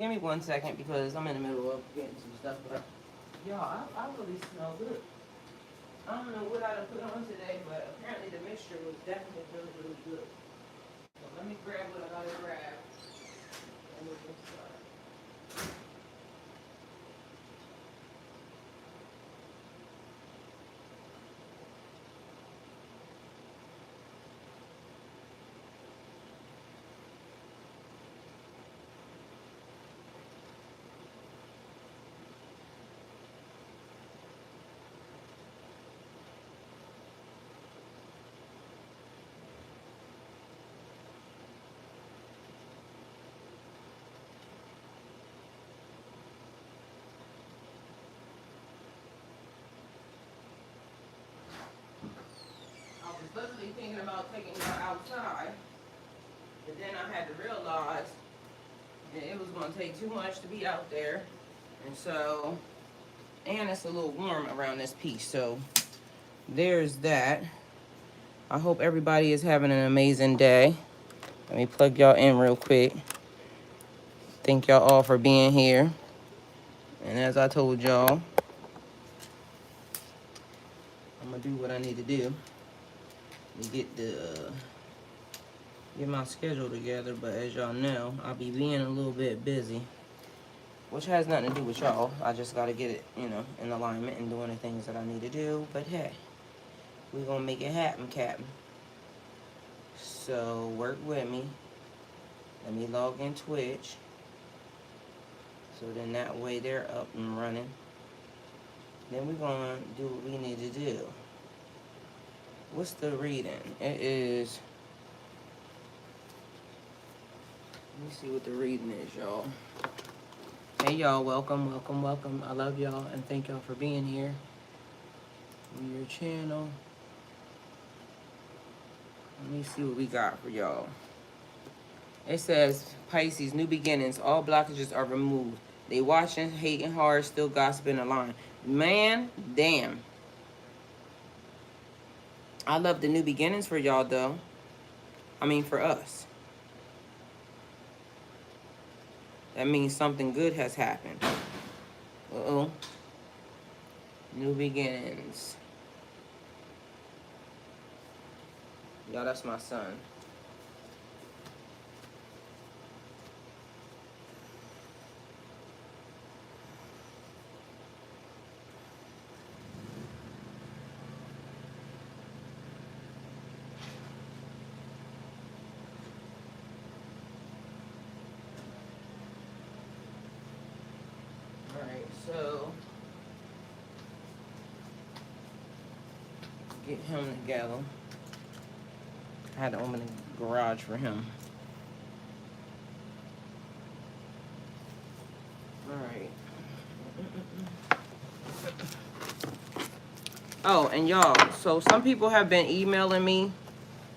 Give me 1 second because I'm in the middle of getting some stuff. But y'all, I really smell good. I don't know what I done put on today, but apparently the mixture was definitely really, really good. So let me grab what I gotta grab. And we can start. I was literally thinking about taking her outside, but then I had to realize that it was going to take too much to be out there. And so, and it's a little warm around this piece, so there's that. I hope everybody is having an amazing day. Let me plug y'all in real quick. Thank y'all all for being here. And as I told y'all, I'm gonna do what I need to do to get my schedule together. But as y'all know, I'll be being a little bit busy, which has nothing to do with y'all. I just gotta get it, you know, in alignment and doing the things that I need to do. But hey, we're gonna make it happen, Captain. So work with me. Let me log in Twitch. So then that way they're up and running. Then we're gonna do what we need to do. What's the reading? It is, let me see what the reading is, y'all. Hey y'all, welcome, welcome, welcome. I love y'all and thank y'all for being here on your channel. Let me see what we got for y'all. It says, Pisces, new beginnings. All blockages are removed. They watching, hating hard, still gossiping a line. Man, damn. I love the new beginnings for y'all, though. I mean, for us. That means something good has happened. Uh-oh. New beginnings. Y'all, that's my son. Alright, so get him together. I had to open the garage for him. Alright. Oh, and y'all, so some people have been emailing me,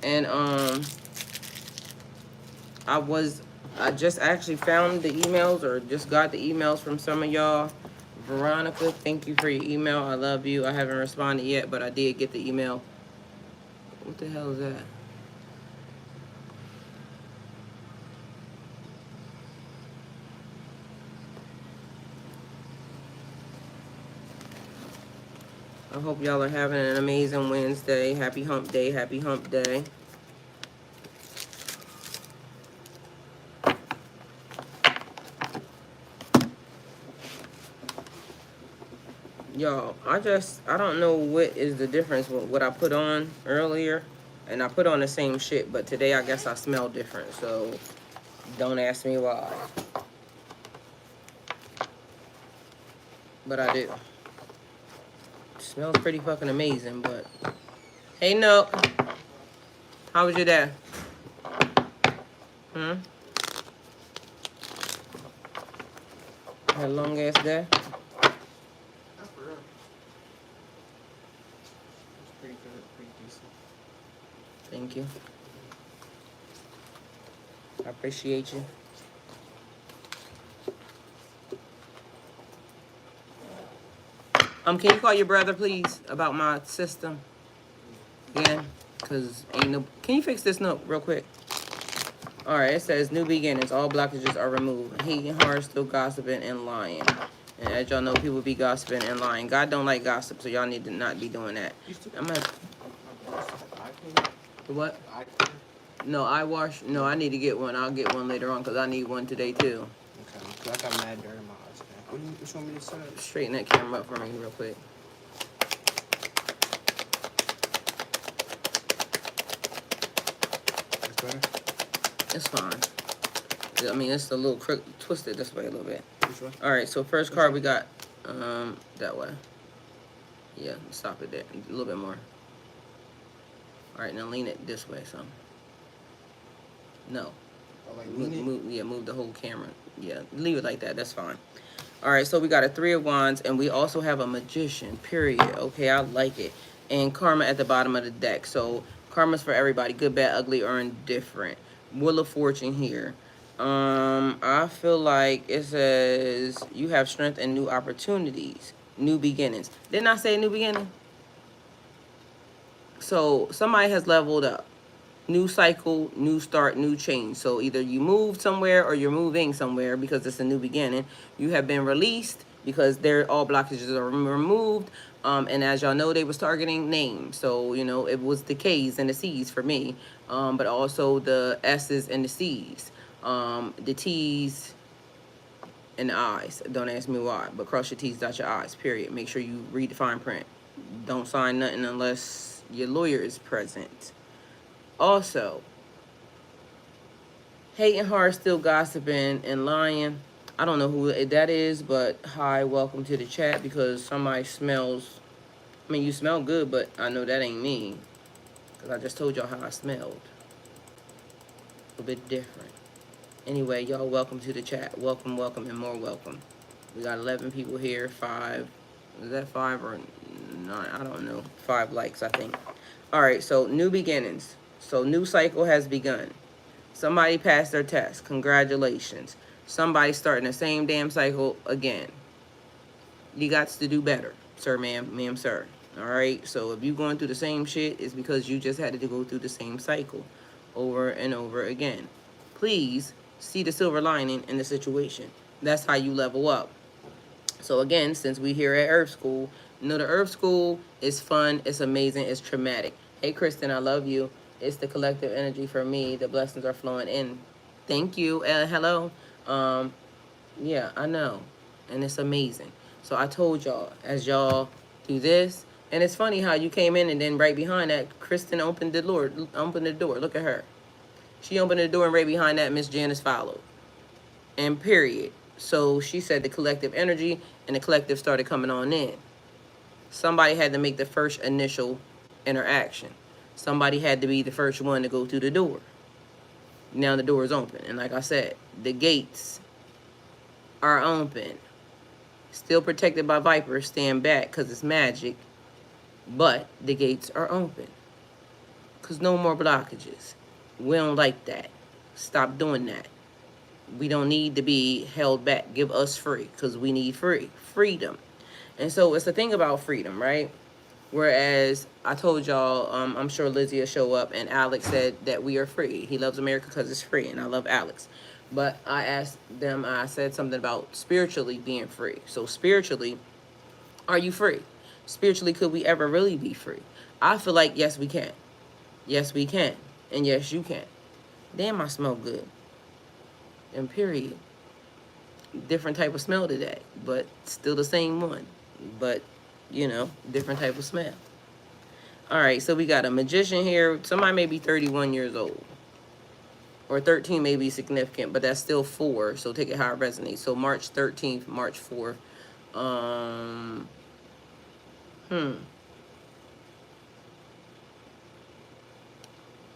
and I just actually found the emails, or just got the emails from some of y'all. Veronica, thank you for your email. I love you. I haven't responded yet, but I did get the email. What the hell is that? I hope y'all are having an amazing Wednesday. Happy hump day. Happy hump day. Y'all, I don't know what is the difference with what I put on earlier. And I put on the same shit, but today I guess I smell different. So don't ask me why. But I do. Smells pretty fucking amazing, but... Hey, Nook. How was your day? Hmm? Had a long ass day? That's for real. It's pretty good, pretty decent. Thank you. I appreciate you. Can you call your brother, please, about my system? Yeah, because ain't no... Can you fix this note real quick? All right, it says new beginnings. All blockages are removed. Hating, hard, still gossiping, and lying. And as y'all know, people be gossiping and lying. God don't like gossip, so y'all need to not be doing that. I'm gonna. What? No, eye wash. No, I need to get one. I'll get one later on because I need one today too. Okay, because I got mad dirt in my eyes, man. What you want me to set up? Straighten that camera up for me real quick. That's better? It's fine. I mean, it's a little twisted this way a little bit. Which way? All right, so first card we got that way. Yeah, stop it there. A little bit more. All right, now lean it this way, so. No. Oh, like Move the whole camera. Yeah, leave it like that. That's fine. All right, so we got a 3 of Wands, and we also have a Magician, period. Okay, I like it. And Karma at the bottom of the deck. So Karma's for everybody, good, bad, ugly, or indifferent. Wheel of Fortune here. I feel like it says you have strength and new opportunities, new beginnings. Didn't I say new beginning? So somebody has leveled up. New cycle, new start, new change. So either you moved somewhere or you're moving somewhere because it's a new beginning. You have been released because all blockages are removed. And as y'all know, they was targeting names. So, you know, it was the K's and the C's for me. But also the S's and the C's. The T's and the I's. Don't ask me why. But cross your T's, dot your I's, period. Make sure you read the fine print. Don't sign nothing unless your lawyer is present. Also, hating, hard, still gossiping, and lying. I don't know who that is, but hi, welcome to the chat because somebody smells. I mean, you smell good, but I know that ain't me because I just told y'all how I smelled. A bit different. Anyway, y'all, welcome to the chat. Welcome, welcome, and more welcome. We got 11 people here. 5. Is that 5 or 9? I don't know. 5 likes, I think. All right, so new beginnings. So new cycle has begun. Somebody passed their test. Congratulations. Somebody starting the same damn cycle again. You got to do better, sir, ma'am, sir. All right? So if you're going through the same shit, it's because you just had to go through the same cycle over and over again. Please see the silver lining in the situation. That's how you level up. So again, since we here at Earth School, you know the Earth School is fun, it's amazing, it's traumatic. Hey, Kristen, I love you. It's the collective energy for me. The blessings are flowing in. Thank you. Hello. Yeah, I know. And it's amazing. So I told y'all, as y'all do this, and it's funny how you came in and then right behind that, Kristen opened the door. Look at her. She opened the door and right behind that, Miss Janice followed. And period. So she said the collective energy and the collective started coming on in. Somebody had to make the first initial interaction. Somebody had to be the first one to go through the door. Now the door is open. And like I said, the gates are open. Still protected by vipers. Stand back because it's magic. But the gates are open. Because no more blockages. We don't like that. Stop doing that. We don't need to be held back. Give us free because we need freedom. And so it's the thing about freedom, right? Whereas I told y'all, I'm sure Lizzie will show up, and Alex said that we are free. He loves America because it's free, and I love Alex. But I asked them, I said something about spiritually being free. So spiritually, are you free? Spiritually, could we ever really be free? I feel like, yes, we can. Yes, we can. And yes, you can. Damn, I smell good. And period. Different type of smell today, but still the same one. But you know, different type of smell. All right, so we got a Magician here. Somebody may be 31 years old. Or 13 may be significant, but that's still 4. So take it how it resonates. So March 13th, March 4th.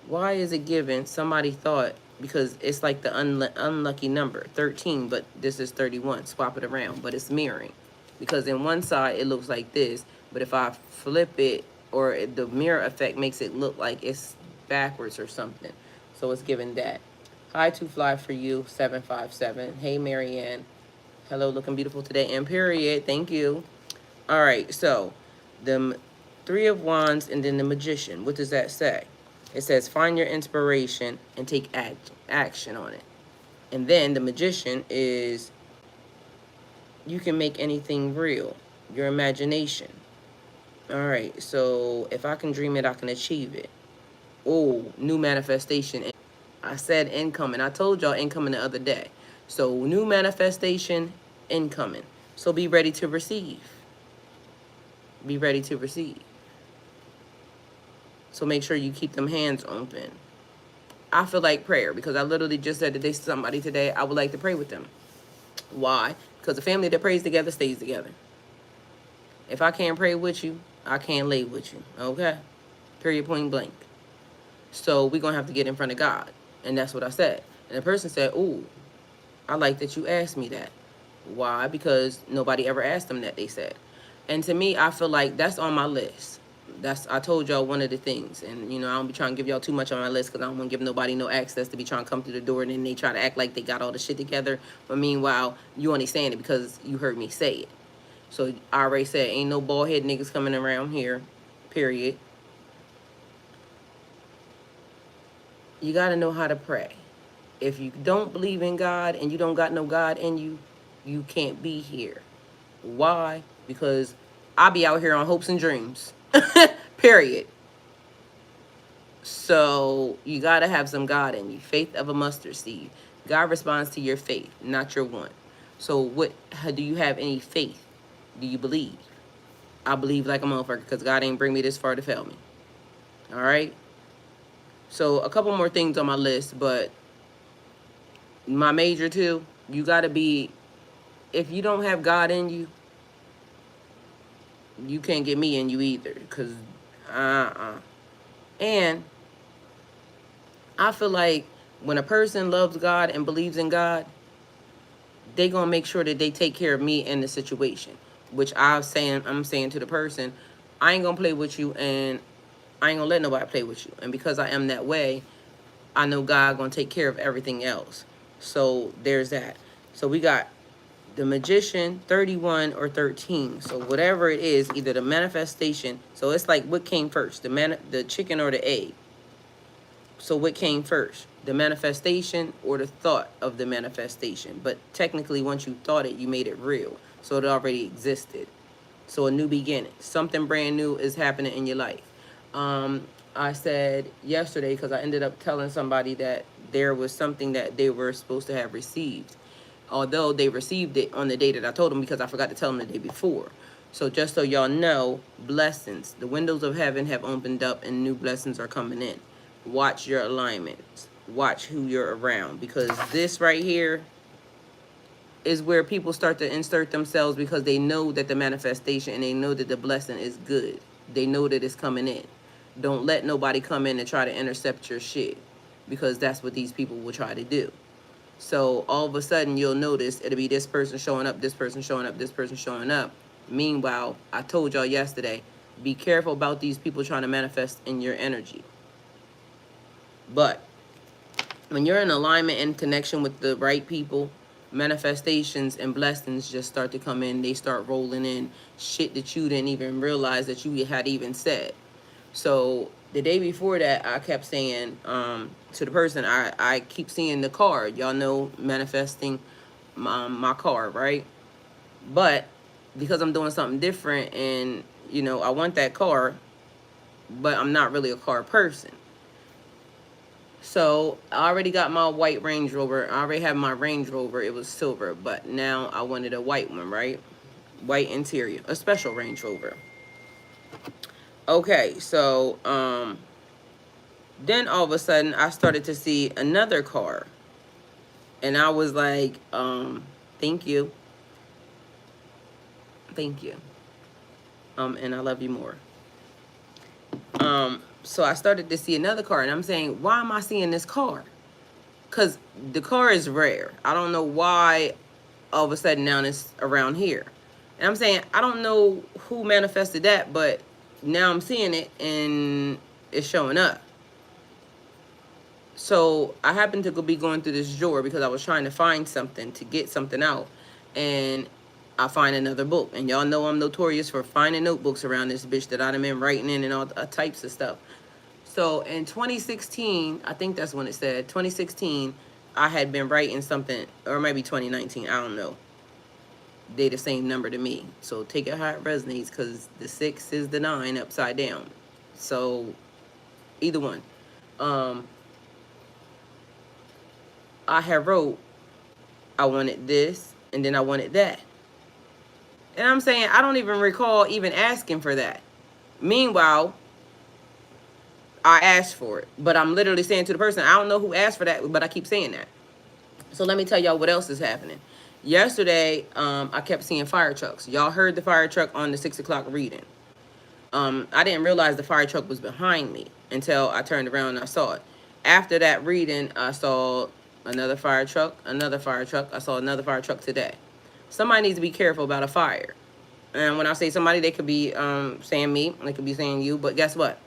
Why is it given? Somebody thought, because it's like the unlucky number, 13, but this is 31. Swap it around, but it's mirroring. Because in one side, it looks like this. But if I flip it, or the mirror effect makes it look like it's backwards or something. So it's given that. Hi, to fly for you, 757. Hey, Marianne. Hello, looking beautiful today. And period. Thank you. All right, so the 3 of Wands and then the Magician. What does that say? It says find your inspiration and take action on it. And then the Magician is you can make anything real. Your imagination. All right, so if I can dream it, I can achieve it. Oh, new manifestation. I said incoming. I told y'all incoming the other day. So new manifestation incoming. So be ready to receive. Be ready to receive. So make sure you keep them hands open. I feel like prayer because I literally just said to somebody today, I would like to pray with them. Why? Because a family that prays together stays together. If I can't pray with you, I can't lay with you. Okay? Period, point blank. So we're going to have to get in front of God. And that's what I said. And the person said, ooh, I like that you asked me that. Why? Because nobody ever asked them that, they said. And to me, I feel like that's on my list. I told y'all one of the things. And, you know, I don't be trying to give y'all too much on my list because I don't want to give nobody no access to be trying to come through the door and then they try to act like they got all the shit together. But meanwhile, you only saying it because you heard me say it. So I already said, ain't no bald head niggas coming around here, period. You got to know how to pray. If you don't believe in God and you don't got no God in you, you can't be here. Why? Because I be out here on hopes and dreams. Period. So you got to have some God in you. Faith of a mustard seed. God responds to your faith, not your want. So do you have any faith? Do you believe? I believe like a motherfucker because God ain't bring me this far to fail me. All right? So a couple more things on my list, but my major two, you got to be, if you don't have God in you, you can't get me in you either because, And I feel like when a person loves God and believes in God, they going to make sure that they take care of me in the situation, which I'm saying to the person, I ain't going to play with you and I ain't going to let nobody play with you. And because I am that way, I know God going to take care of everything else. So there's that. So we got the Magician, 31 or 13. So whatever it is, either the manifestation. So it's like what came first, the chicken or the egg. So what came first, the manifestation or the thought of the manifestation? But technically, once you thought it, you made it real. So it already existed. So a new beginning. Something brand new is happening in your life. I said yesterday, because I ended up telling somebody that there was something that they were supposed to have received. Although they received it on the day that I told them because I forgot to tell them the day before. So just so y'all know, blessings. The windows of heaven have opened up and new blessings are coming in. Watch your alignments. Watch who you're around. Because this right here is where people start to insert themselves because they know that the manifestation and they know that the blessing is good. They know that it's coming in. Don't let nobody come in and try to intercept your shit because that's what these people will try to do. So all of a sudden you'll notice it'll be this person showing up, this person showing up, this person showing up. Meanwhile, I told y'all yesterday, be careful about these people trying to manifest in your energy. But when you're in alignment and connection with the right people, manifestations and blessings just start to come in. They start rolling in shit that you didn't even realize that you had even said. So the day before that, I kept saying to the person, I keep seeing the card. Y'all know manifesting my card, right? But because I'm doing something different and, you know, I want that car, but I'm not really a car person. So I already got my white Range Rover. I already have my Range Rover. It was silver, but now I wanted a white one, right? White interior, a special Range Rover. Okay, so then all of a sudden I started to see another car. And I was like, thank you. Thank you. And I love you more. So I started to see another car and I'm saying, why am I seeing this car? Because the car is rare. I don't know why all of a sudden now it's around here. And I'm saying, I don't know who manifested that, but now I'm seeing it and it's showing up. So I happened to be going through this drawer because I was trying to find something to get something out. And I find another book. And y'all know I'm notorious for finding notebooks around this bitch that I've been writing in and all types of stuff. So in 2016, I think that's when it said 2016, I had been writing something, or maybe 2019, I don't know. They the same number to me. So take it how it resonates, because the 6 is the 9 upside down. So either one. I had wrote, I wanted this, and then I wanted that. And I'm saying, I don't even recall even asking for that. Meanwhile, I asked for it. But I'm literally saying to the person, I don't know who asked for that, but I keep saying that. So let me tell y'all what else is happening. Yesterday, I kept seeing fire trucks. Y'all heard the fire truck on the 6 o'clock reading. I didn't realize the fire truck was behind me until I turned around and I saw it. After that reading, I saw another fire truck, another fire truck. I saw another fire truck today. Somebody needs to be careful about a fire. And when I say somebody, they could be saying me, they could be saying you, but guess what?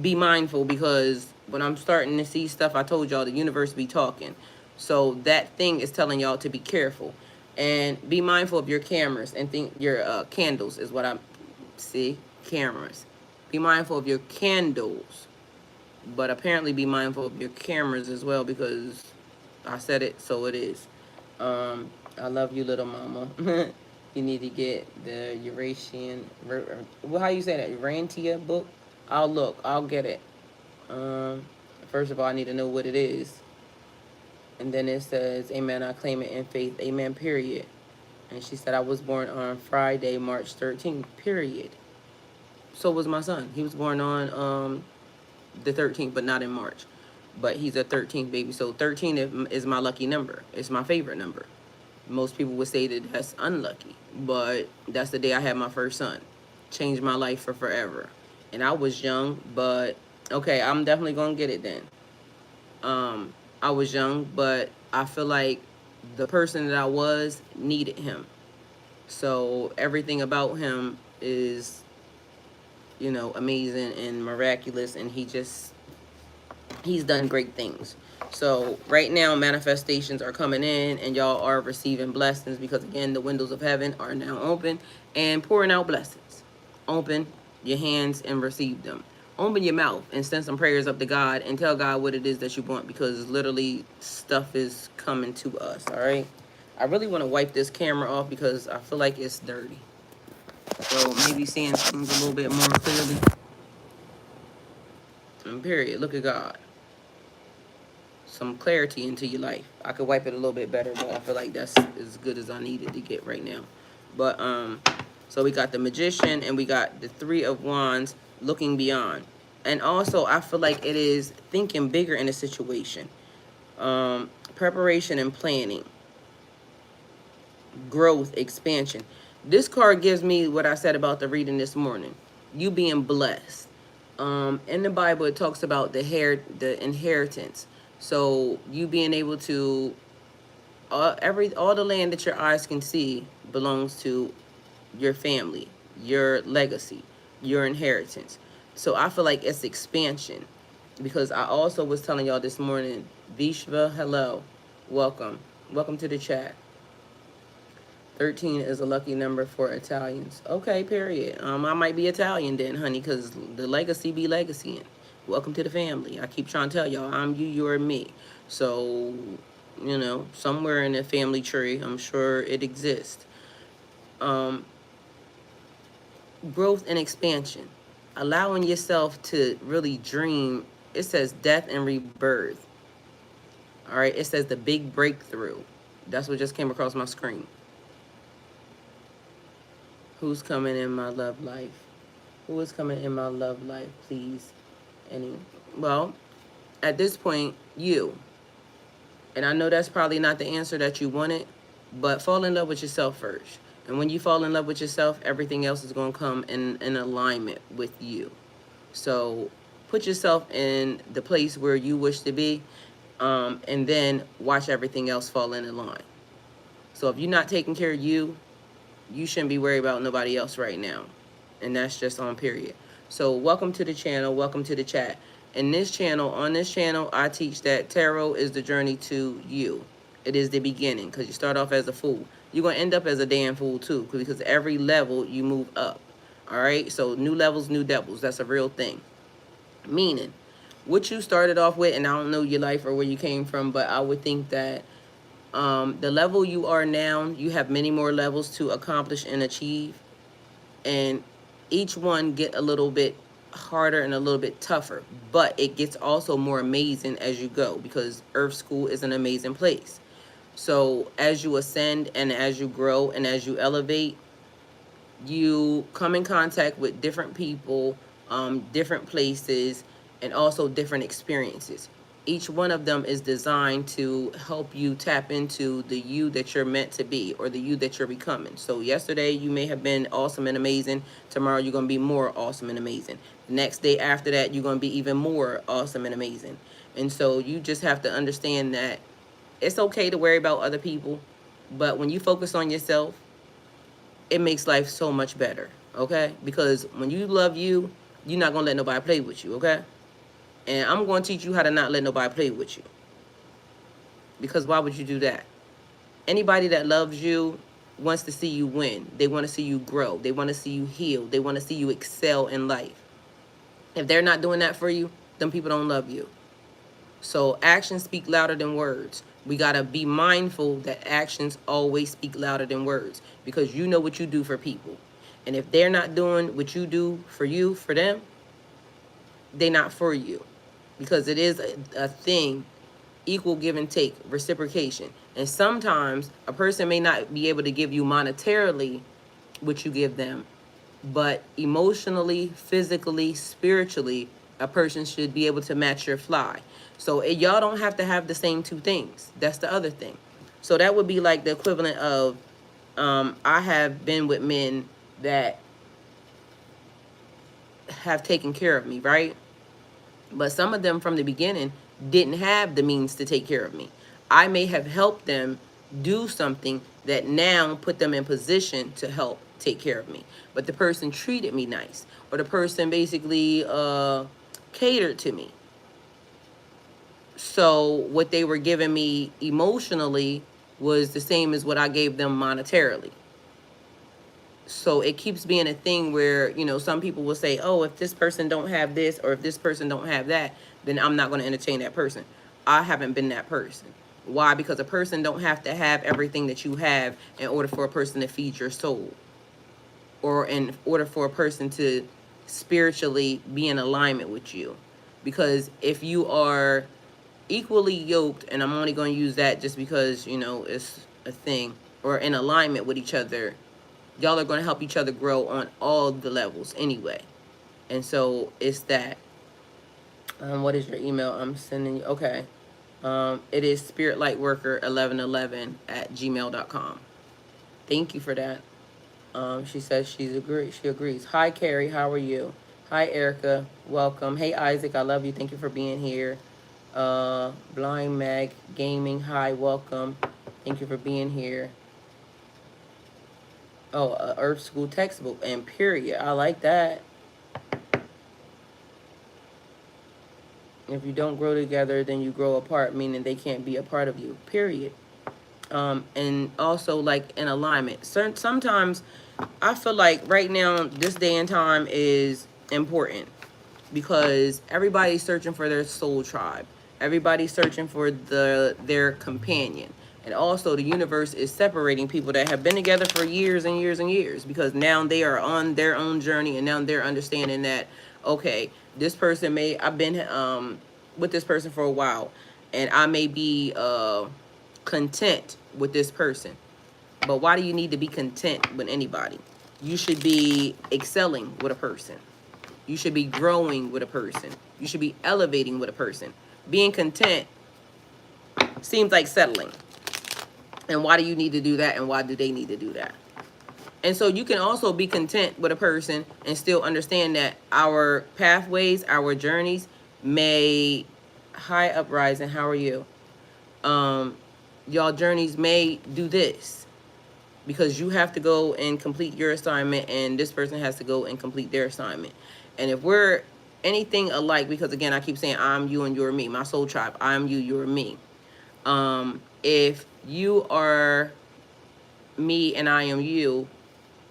Be mindful, because when I'm starting to see stuff, I told y'all the universe be talking. So that thing is telling y'all to be careful. And be mindful of your cameras and think your candles is what I'm, see, cameras. Be mindful of your candles. But apparently be mindful of your cameras as well, because I said it, so it is. I love you, little mama. You need to get the Eurasian, well, how you say that, Urantia book? I'll look, I'll get it. First of all, I need to know what it is. And then it says, amen, I claim it in faith, amen, period. And she said, I was born on Friday, March 13th, period. So was my son. He was born on the 13th, but not in March. But he's a 13th baby. So 13 is my lucky number. It's my favorite number. Most people would say that that's unlucky. But that's the day I had my first son. Changed my life for forever. And I was young, but okay, I'm definitely going to get it then. I was young, but I feel like the person that I was needed him. So everything about him is, you know, amazing and miraculous, and he's done great things. So right now, manifestations are coming in, and y'all are receiving blessings, because again, the windows of heaven are now open and pouring out blessings. Open your hands and receive them. Open your mouth and send some prayers up to God and tell God what it is that you want, because literally stuff is coming to us, all right? I really want to wipe this camera off because I feel like it's dirty. So maybe seeing things a little bit more clearly. And period. Look at God. Some clarity into your life. I could wipe it a little bit better, but I feel like that's as good as I needed to get right now. But so we got the Magician and we got the 3 of Wands, looking beyond. And also I feel like it is thinking bigger in a situation. Preparation and planning. Growth, expansion. This card gives me what I said about the reading this morning. You being blessed. In the Bible, it talks about the inheritance. So you being able to, all the land that your eyes can see belongs to your family, your legacy, your inheritance. So I feel like it's expansion, because I also was telling y'all this morning, Vishva, hello, welcome to the chat. 13 is a lucky number for Italians. Okay, period. I might be Italian then, honey, because the legacy be legacying. Welcome to the family. I keep trying to tell y'all, I'm you, you're me. So, you know, somewhere in the family tree, I'm sure it exists. Growth and expansion. Allowing yourself to really dream. It says death and rebirth. All right, it says the big breakthrough. That's what just came across my screen. Who's coming in my love life? Who is coming in my love life, please? Well, at this point, you. And I know that's probably not the answer that you wanted, but fall in love with yourself first. And when you fall in love with yourself, everything else is going to come in alignment with you. So put yourself in the place where you wish to be, and then watch everything else fall in line. So if you're not taking care of you, you shouldn't be worried about nobody else right now. And that's just on period. So welcome to the channel. Welcome to the chat. On this channel, I teach that tarot is the journey to you. It is the beginning, because you start off as a fool. You're going to end up as a damn fool too, because every level you move up. All right? So new levels, new devils. That's a real thing. Meaning, what you started off with, and I don't know your life or where you came from, but I would think that the level you are now, you have many more levels to accomplish and achieve. And each one get a little bit harder and a little bit tougher. But it gets also more amazing as you go, because Earth School is an amazing place. So as you ascend and as you grow and as you elevate, you come in contact with different people, different places, and also different experiences. Each one of them is designed to help you tap into the you that you're meant to be, or the you that you're becoming. So yesterday you may have been awesome and amazing. Tomorrow you're going to be more awesome and amazing. The next day after that, you're going to be even more awesome and amazing. And so you just have to understand that it's okay to worry about other people, but when you focus on yourself, it makes life so much better, okay? Because when you love you, you're not going to let nobody play with you, okay? And I'm going to teach you how to not let nobody play with you. Because why would you do that? Anybody that loves you wants to see you win. They want to see you grow. They want to see you heal. They want to see you excel in life. If they're not doing that for you, then people don't love you. So actions speak louder than words. We got to be mindful that actions always speak louder than words, because you know what you do for people. And if they're not doing what you do for you, for them, they're not for you. Because it is a thing, equal give and take, reciprocation. And sometimes a person may not be able to give you monetarily what you give them, but emotionally, physically, spiritually, a person should be able to match your fly. So y'all don't have to have the same two things. That's the other thing. So that would be like the equivalent of, I have been with men that have taken care of me, right? But some of them from the beginning didn't have the means to take care of me. I may have helped them do something that now put them in position to help take care of me. But the person treated me nice, or the person basically catered to me. So what they were giving me emotionally was the same as what I gave them monetarily. So it keeps being a thing where, you know, some people will say, oh, if this person don't have this, or if this person don't have that, then I'm not going to entertain that person. I haven't been that person. Why? Because a person don't have to have everything that you have in order for a person to feed your soul, or in order for a person to spiritually be in alignment with you. Because if you are equally yoked, and I'm only going to use that just because, you know, it's a thing, or in alignment with each other, y'all are going to help each other grow on all the levels anyway. And so it's that. What is your email? I'm sending you. Okay. It is spiritlightworker1111@gmail.com. Thank you for that. She says she agrees. Hi, Carrie. How are you? Hi, Erica. Welcome. Hey, Isaac. I love you. Thank you for being here. Blind Mag Gaming. Hi, welcome. Thank you for being here. Oh, Earth School textbook and period. I like that. If you don't grow together, then you grow apart, meaning they can't be a part of you, period. And also, like, in alignment. Sometimes I feel like right now, this day and time is important, because everybody's searching for their soul tribe. Everybody's searching for their companion. And also the universe is separating people that have been together for years and years and years, because now they are on their own journey, and now they're understanding that, okay, this person I've been with this person for a while, and I may be content with this person. But why do you need to be content with anybody? You should be excelling with a person. You should be growing with a person. You should be elevating with a person. Being content seems like settling. And why do you need to do that? And why do they need to do that? And so you can also be content with a person and still understand that our pathways, our journeys may... Hi, Uprising. How are you? Y'all journeys may do this, because you have to go and complete your assignment, and this person has to go and complete their assignment. And if we're anything alike, because again, I keep saying I'm you and you're me, my soul tribe, I'm you, you're me. If you are me and I am you,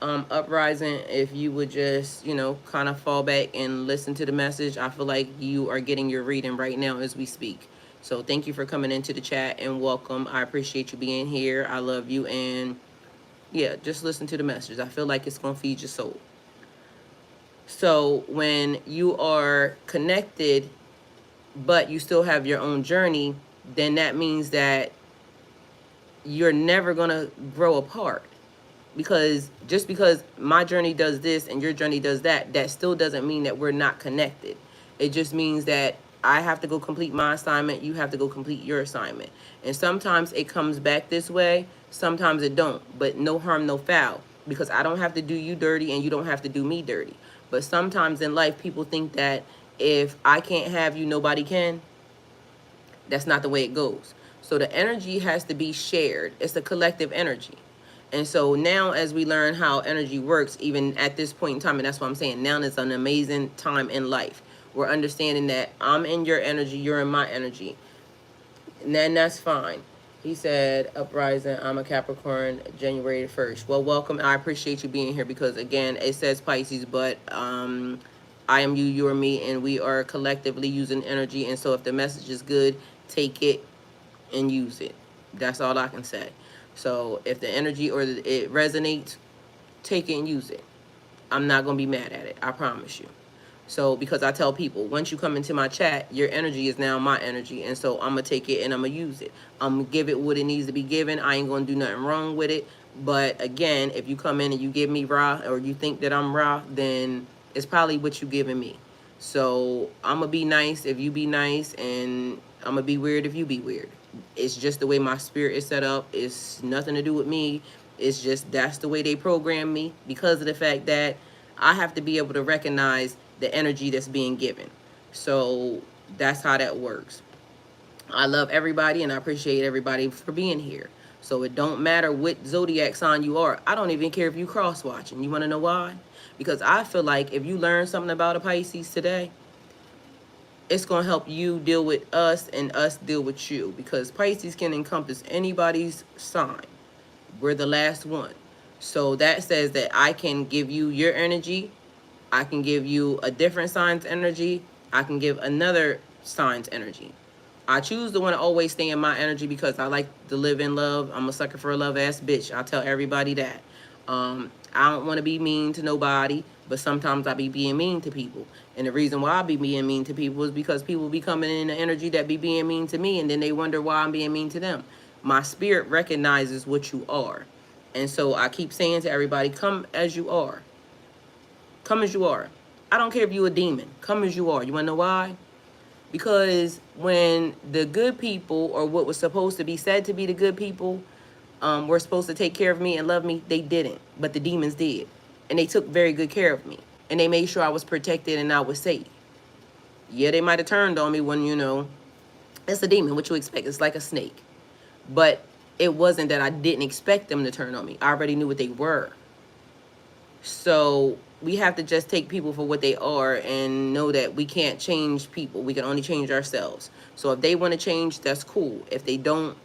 Uprising, if you would just, you know, kind of fall back and listen to the message. I feel like you are getting your reading right now as we speak. So thank you for coming into the chat and welcome. I appreciate you being here. I love you. And yeah, just listen to the message. I feel like it's going to feed your soul. So when you are connected, but you still have your own journey, then that means that you're never going to grow apart. Because just because my journey does this and your journey does that, that still doesn't mean that we're not connected. It just means that I have to go complete my assignment, you have to go complete your assignment. And sometimes it comes back this way, sometimes it don't. But no harm, no foul. Because I don't have to do you dirty and you don't have to do me dirty. But sometimes in life, people think that if I can't have you, nobody can. That's not the way it goes. So the energy has to be shared. It's a collective energy. And so now as we learn how energy works, even at this point in time, and that's what I'm saying, now is an amazing time in life. We're understanding that I'm in your energy, you're in my energy. And then that's fine. He said, uprising, I'm a Capricorn, January 1st. Well, welcome. I appreciate you being here because, again, it says Pisces, but I am you, you are me, and we are collectively using energy. And so if the message is good, take it and use it. That's all I can say. So if the energy or it resonates, take it and use it. I'm not going to be mad at it. I promise you. So because I tell people, once you come into my chat, your energy is now my energy. And so I'm going to take it and I'm going to use it. I'm going to give it what it needs to be given. I ain't going to do nothing wrong with it. But again, if you come in and you give me raw or you think that I'm raw, then it's probably what you giving me. So I'm going to be nice if you be nice, and I'm going to be weird if you be weird. It's just the way my spirit is set up. It's nothing to do with me. It's just that's the way they program me because of the fact that I have to be able to recognize the energy that's being given. So that's how that works. I love everybody and I appreciate everybody for being here. So it don't matter what zodiac sign you are. I don't even care if you cross watching. You want to know why? Because I feel like if you learn something about a Pisces today, it's going to help you deal with us and us deal with you. Because Pisces can encompass anybody's sign. We're the last one. So that says that I can give you your energy. I can give you a different sign's energy. I can give another sign's energy. I choose to want to always stay in my energy because I like to live in love. I'm a sucker for a love-ass bitch. I tell everybody that. I don't want to be mean to nobody, but sometimes I be being mean to people. And the reason why I be being mean to people is because people be coming in the energy that be being mean to me, and then they wonder why I'm being mean to them. My spirit recognizes what you are. And so I keep saying to everybody, come as you are. Come as you are. I don't care if you're a demon. Come as you are. You want to know why? Because when the good people, or what was supposed to be said to be the good people, were supposed to take care of me and love me, they didn't. But the demons did. And they took very good care of me. And they made sure I was protected and I was safe. Yeah, they might have turned on me when, you know, it's a demon. What you expect? It's like a snake. But it wasn't that I didn't expect them to turn on me. I already knew what they were. So we have to just take people for what they are and know that we can't change people. We can only change ourselves. So if they want to change, that's cool. If they don't,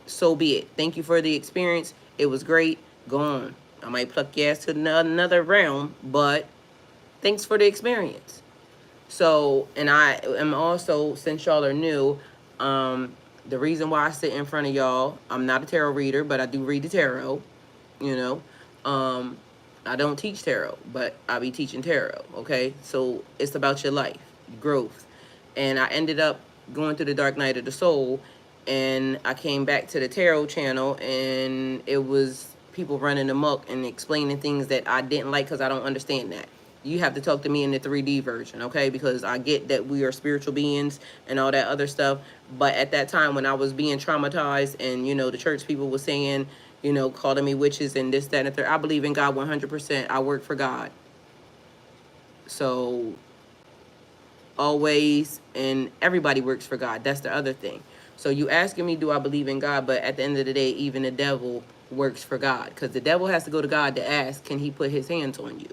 so be it. Thank you for the experience. It was great. Go on. I might pluck your ass to another realm, but thanks for the experience. So, and I am also, since y'all are new, the reason why I sit in front of y'all, I'm not a tarot reader, but I do read the tarot, you know. I don't teach tarot, but I be teaching tarot, okay? So it's about your life, growth. And I ended up going through the dark night of the soul, and I came back to the tarot channel, and it was people running amok and explaining things that I didn't like because I don't understand that. You have to talk to me in the 3D version, okay? Because I get that we are spiritual beings and all that other stuff. But at that time when I was being traumatized and, you know, the church people were saying, you know, calling me witches and this, that, and the third. I believe in God 100%. I work for God. So always, and everybody works for God. That's the other thing. So you asking me, do I believe in God? But at the end of the day, even the devil works for God. Because the devil has to go to God to ask, can he put his hands on you?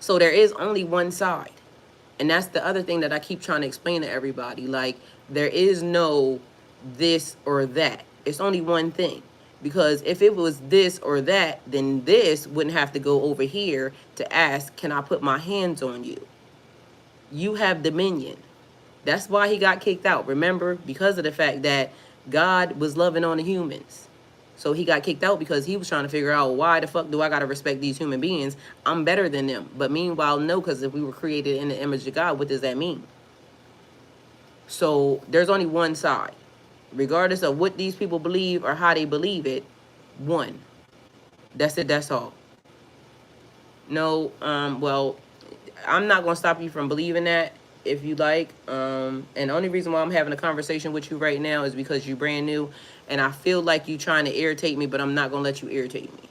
So there is only one side. And that's the other thing that I keep trying to explain to everybody. Like, there is no this or that. It's only one thing. Because if it was this or that, then this wouldn't have to go over here to ask, can I put my hands on you? You have dominion. That's why he got kicked out. Remember, because of the fact that God was loving on the humans. So he got kicked out because he was trying to figure out, why the fuck do I got to respect these human beings? I'm better than them. But meanwhile, no, because if we were created in the image of God, what does that mean? So there's only one side. Regardless of what these people believe or how they believe it, one. That's it, that's all. No, well, I'm not going to stop you from believing that if you like. And the only reason why I'm having a conversation with you right now is because you're brand new. And I feel like you trying to irritate me, but I'm not going to let you irritate me.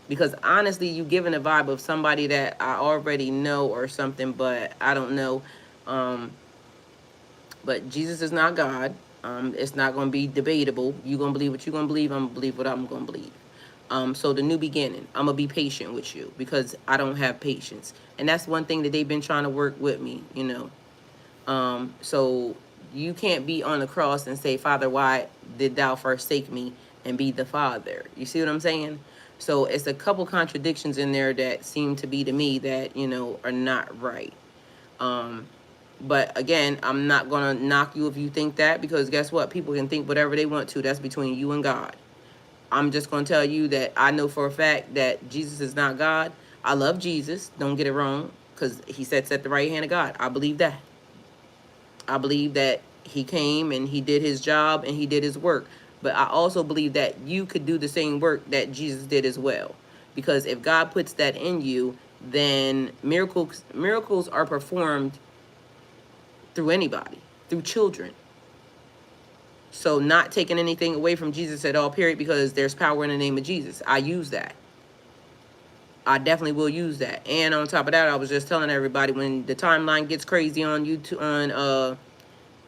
Because honestly, you giving a vibe of somebody that I already know or something, but I don't know. But Jesus is not God. It's not going to be debatable. You're going to believe what you're going to believe. I'm going to believe what I'm going to believe. So the new beginning, I'm going to be patient with you because I don't have patience. And that's one thing that they've been trying to work with me, you know. So you can't be on the cross and say, Father, why did thou forsake me and be the Father? You see what I'm saying? So it's a couple contradictions in there that seem to be to me that, you know, are not right. But again, I'm not going to knock you if you think that, because guess what? People can think whatever they want to. That's between you and God. I'm just going to tell you that I know for a fact that Jesus is not God. I love Jesus. Don't get it wrong, because he sits at the right hand of God. I believe that. I believe that he came and he did his job and he did his work. But I also believe that you could do the same work that Jesus did as well. Because if God puts that in you, then miracles are performed through anybody, through children. So not taking anything away from Jesus at all, period, because there's power in the name of Jesus. I use that. I definitely will use that. And on top of that, I was just telling everybody, when the timeline gets crazy on YouTube,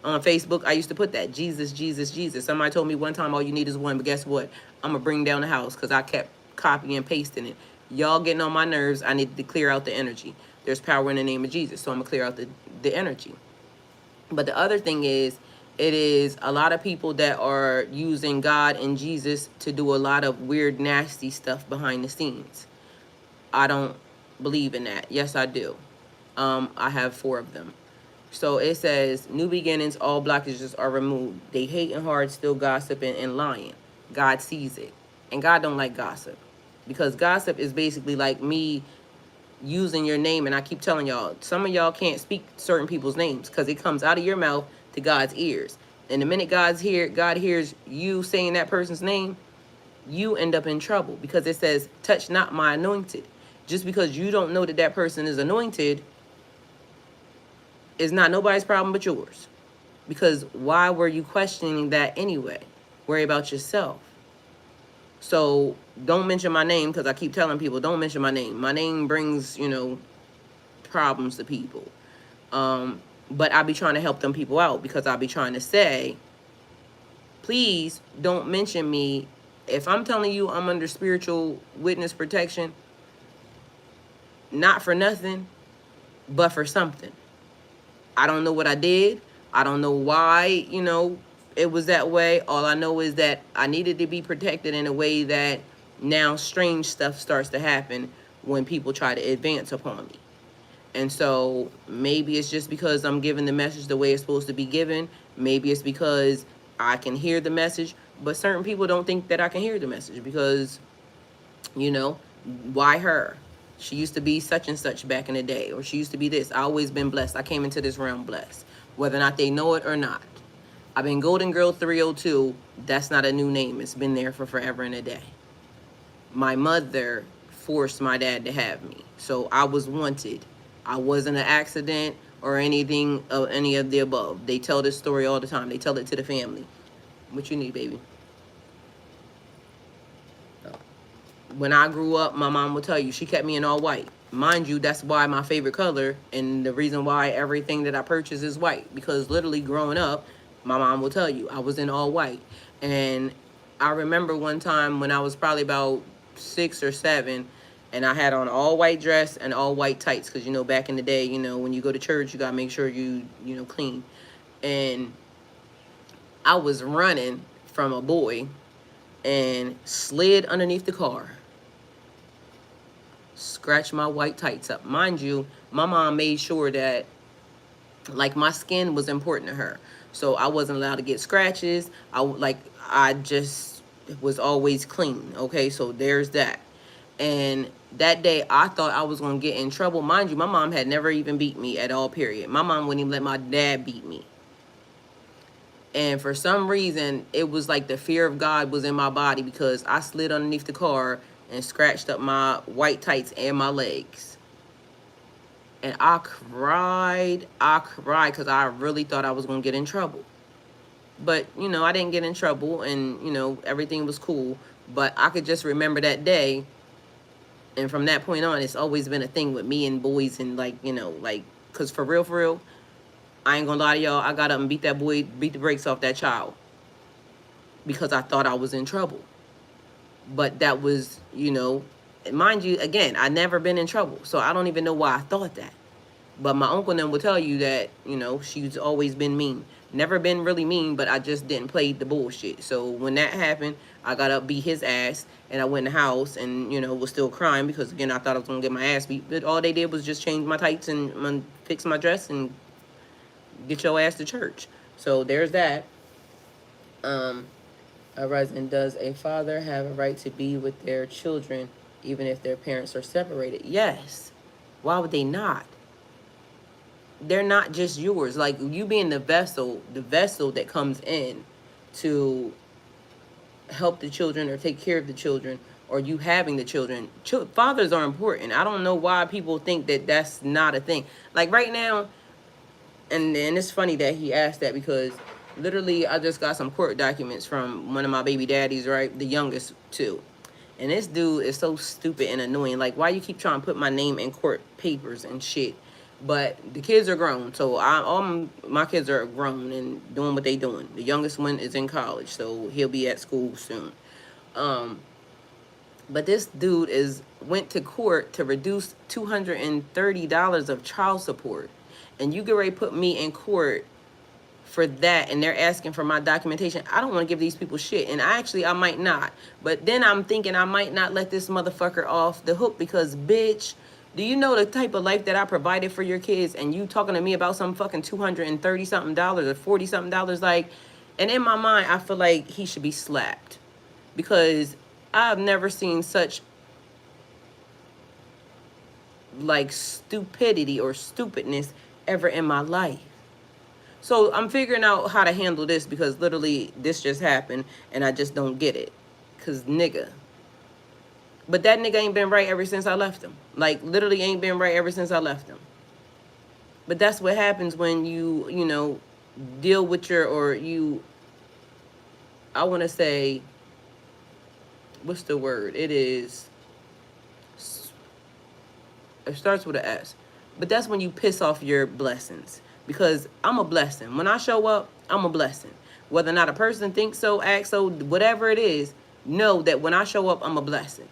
on Facebook, I used to put that, Jesus, Jesus, Jesus. Somebody told me one time, all you need is one, but guess what? I'm going to bring down the house, because I kept copying and pasting it. Y'all getting on my nerves. I need to clear out the energy. There's power in the name of Jesus, so I'm going to clear out the energy. But the other thing is, it is a lot of people that are using God and Jesus to do a lot of weird, nasty stuff behind the scenes. I don't believe in that. Yes, I do. I have 4 of them. So it says, new beginnings, all blockages are removed. They hate and hard, still gossiping and lying. God sees it. And God don't like gossip. Because gossip is basically like me using your name, and I keep telling y'all, some of y'all can't speak certain people's names because it comes out of your mouth to God's ears. And the minute God hears you saying that person's name, you end up in trouble, because it says, touch not my anointed. Just because you don't know that that person is anointed is not nobody's problem but yours. Because why were you questioning that anyway? Worry about yourself. So don't mention my name, because I keep telling people, don't mention my name. My name brings, you know, problems to people. But I be trying to help them people out, because I be trying to say, please don't mention me. If I'm telling you I'm under spiritual witness protection, not for nothing, but for something. I don't know what I did. I don't know why, you know, it was that way. All I know is that I needed to be protected in a way that now strange stuff starts to happen when people try to advance upon me. And so maybe it's just because I'm giving the message the way it's supposed to be given. Maybe it's because I can hear the message, but certain people don't think that I can hear the message because, you know, why her? She used to be such and such back in the day, or she used to be this. I always been blessed. I came into this realm blessed, whether or not they know it or not. I've been Golden Girl 302. That's not a new name. It's been there for forever and a day. My mother forced my dad to have me, so I was wanted. I wasn't an accident or anything of any of the above. They tell this story all the time. They tell it to the family. What you need, baby? When I grew up, my mom would tell you, she kept me in all white. Mind you, that's why my favorite color and the reason why everything that I purchase is white. Because literally growing up, my mom will tell you, I was in all white. And I remember one time when I was probably about 6 or 7, and I had on all white dress and all white tights. Because, you know, back in the day, you know, when you go to church, you got to make sure you know, clean. And I was running from a boy and slid underneath the car. Scratched my white tights up. Mind you, my mom made sure that, like, my skin was important to her. So I wasn't allowed to get scratches. I just was always clean. Okay, so there's that. And that day, I thought I was going to get in trouble. Mind you, my mom had never even beat me at all, period. My mom wouldn't even let my dad beat me. And for some reason, it was like the fear of God was in my body, because I slid underneath the car and scratched up my white tights and my legs. And I cried because I really thought I was going to get in trouble. But, you know, I didn't get in trouble, and, you know, everything was cool. But I could just remember that day. And from that point on, it's always been a thing with me and boys, and, like, you know, like, because for real, I ain't gonna lie to y'all, I got up and beat the brakes off that child, because I thought I was in trouble. But that was, you know, mind you, again, I never been in trouble, so I don't even know why I thought that. But my uncle then will tell you that, you know, she's always been mean. Never been really mean, but I just didn't play the bullshit. So when that happened, I got up, beat his ass, and I went in the house and, you know, was still crying because, again, I thought I was going to get my ass beat. But all they did was just change my tights and fix my dress and get your ass to church. So there's that. And does a father have a right to be with their children even if their parents are separated? Yes. Why would they not? They're not just yours. Like, you being the vessel that comes in to help the children or take care of the children, or you having the children. Fathers are important. I don't know why people think that that's not a thing. Like right now, and it's funny that he asked that, because literally I just got some court documents from one of my baby daddies, right? The youngest too. And this dude is so stupid and annoying. Like, why you keep trying to put my name in court papers and shit? But the kids are grown, so all my kids are grown and doing what they doing. The youngest one is in college, so he'll be at school soon. But this dude went to court to reduce $230 of child support, and you get ready to put me in court for that, and they're asking for my documentation. I don't want to give these people shit, and I might not. But then I'm thinking I might not let this motherfucker off the hook, because, bitch, do you know the type of life that I provided for your kids, and you talking to me about some fucking $230 something or $40 something? Like, and in my mind, I feel like he should be slapped, because I've never seen such, like, stupidity or stupidness ever in my life. So I'm figuring out how to handle this, because literally this just happened and I just don't get it. Because nigga. But that nigga ain't been right ever since I left him. Like, literally ain't been right ever since I left him. But that's what happens when you know, deal with I want to say, what's the word? It starts with an S. But that's when you piss off your blessings. Because I'm a blessing. When I show up, I'm a blessing. Whether or not a person thinks so, acts so, whatever it is, know that when I show up, I'm a blessing.